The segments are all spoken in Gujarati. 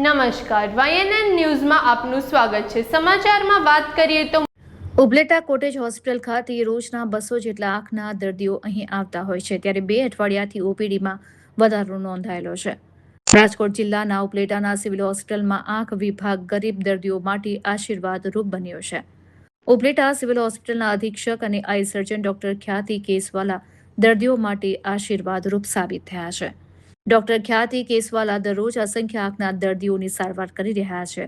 નમસ્કાર, YNN ન્યૂઝમાં આપનું સ્વાગત છે। સમાચારમાં વાત કરીએ તો ઉપલેટા કોટેજ હોસ્પિટલ ખાતે રોજના 200 જેટલા આંખના દર્દીઓ અહીં આવતા હોય છે, ત્યારે 2 અઠવાડિયાથી ઓપીડીમાં વધારો નોંધાયેલો છે। રાજકોટ જિલ્લાના ઉપલેટાના સિવિલ હોસ્પિટલમાં આંખ વિભાગ ગરીબ દર્દીઓ માટે આશીર્વાદરૂપ બન્યો છે। ઉપલેટા સિવિલ હોસ્પિટલના અધિક્ષક અને આઈ સર્જન ડોક્ટર ખ્યાતિ કેસવાલા દર્દીઓ માટે આશીર્વાદરૂપ સાબિત થયા છે। ડોક્ટર ખ્યાતિ કેસવાલા દરરોજ અસંખ્ય આંખના દર્દીઓની સારવાર કરી રહ્યા છે।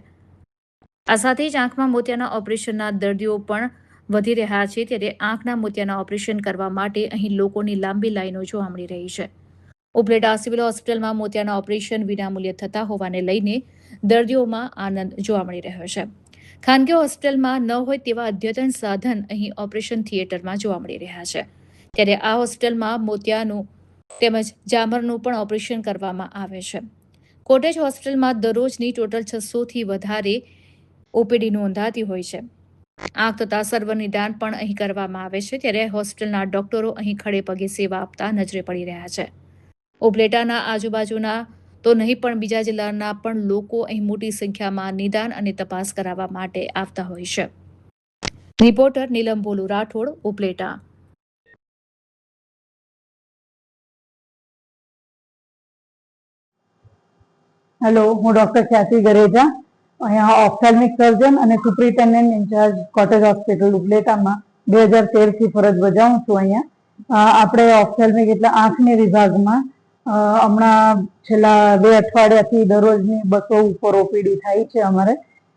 આ સાથે જ આંખમાં મોતિયાના ઓપરેશનના દર્દીઓ પણ વધી રહ્યા છે, ત્યારે આંખના મોતિયાના ઓપરેશન કરવા માટે અહીં લોકોની લાંબી લાઈનો જોવા મળી રહી છે। ઉપલેટા સિવિલ હોસ્પિટલમાં મોતિયાના ઓપરેશન વિનામૂલ્યે થતા હોવાને લઈને દર્દીઓમાં આનંદ જોવા મળી રહ્યો છે। ખાનગી હોસ્પિટલમાં ન હોય તેવા અદ્યતન સાધન અહીં ઓપરેશન થિયેટરમાં જોવા મળી રહ્યા છે, ત્યારે આ હોસ્પિટલમાં મોતિયાનું તેમજ જામરનું પણ ઓપરેશન કરવામાં આવે છે। કોટેજ હોસ્પિટલમાં દરરોજની ટોટલ 600થી વધારે ઓપીડી નોંધાતી હોય છે। આંખ તથા સર્વ નિદાન પણ અહીં કરવામાં આવે છે, ત્યારે હોસ્પિટલના ડોક્ટરો અહીં ખડે પગે સેવા આપતા નજરે પડી રહ્યા છે। ઉપલેટાના આજુબાજુના તો નહીં પણ બીજા જિલ્લાના પણ લોકો અહીં મોટી સંખ્યામાં નિદાન અને તપાસ કરાવવા માટે આવતા હોય છે। રિપોર્ટર નીલમ બોલુ રાઠોડ, ઉપલેટા। હેલો, હું ડોક્ટર ખ્યાતિ ગરેજા, અહીંયા ઓપ્થેલ્મિક સર્જન અને સુપ્રિન્ટેન્ડન્ટ ઇન્ચાર્જ કોટેજ હોસ્પિટલ ઉપલેટામાં 2013થી ફરજ બજાવું છું। અહીંયા આપણે ઓપ્થેલ્મિક એટલે આંખની વિભાગમાં હમણાં છેલ્લા 2 અઠવાડિયાથી દરરોજની 200 ઉપર ઓપીડી થાય છે અમારે,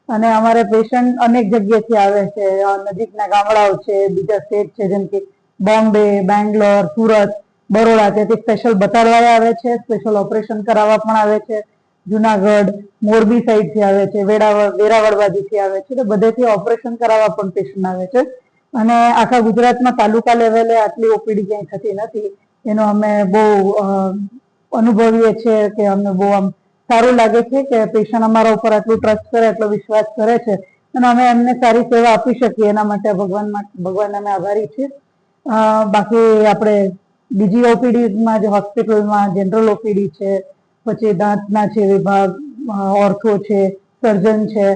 અને અમારે પેશન્ટ અનેક જગ્યાએથી આવે છે। નજીકના ગામડાઓ છે, બીજા સ્ટેટ છે, જેમ કે બોમ્બે, બેંગ્લોર, સુરત, બરોડા, ત્યાંથી સ્પેશિયલ બતાડવા આવે છે, સ્પેશિયલ ઓપરેશન કરાવવા પણ આવે છે। જુનાગઢ, મોરબી સાઈડથી આવે છે, વેરાવળ બાજુથી આવે છે, તો બધેથી ઓપરેશન કરાવવા પણ પેશન્ટ આવે છે। અને આખા ગુજરાતમાં તાલુકા લેવલે આટલી ઓપીડી ક્યાંય થતી નથી, એનો અમે બહુ અનુભવીએ છીએ કે અમને બહુ આમ સારું લાગે છે કે પેશન્ટ અમારા ઉપર આટલું ટ્રસ્ટ કરે, એટલો વિશ્વાસ કરે છે, અને અમે એમને સારી સેવા આપી શકીએ એના માટે ભગવાન અમે આભારી છીએ। બાકી આપણે બીજી ઓપીડીમાં જે હોસ્પિટલમાં જનરલ ઓપીડી છે, પછી દાંતના છે વિભાગ, ઓર્થો છે, સર્જન છે,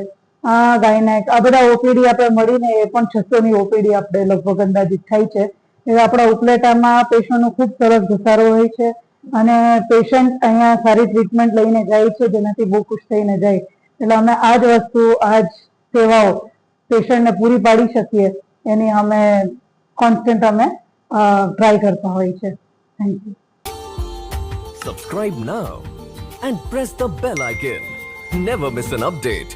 ગાયનેક, આ બધા ઓપીડી આપણે મળીને એ પણ 600ની ઓપીડી આપણે લગભગ અંદાજિત થાય છે। એ આપણા ઉપલેટામાં પેશન્ટનો ખૂબ સરસ ઘસારો હોય છે, અને પેશન્ટ અહીંયા સારી ટ્રીટમેન્ટ લઈને જાય છે, જેનાથી બહુ ખુશ થઈને જાય। એટલે અમે આ જ વસ્તુ, આ જ સેવાઓ પેશન્ટને પૂરી પાડી શકીએ એની અમે કોન્સ્ટન્ટ અમે ટ્રાય કરતા હોય છે। Thank you. Subscribe now and press the bell icon. Never miss an update.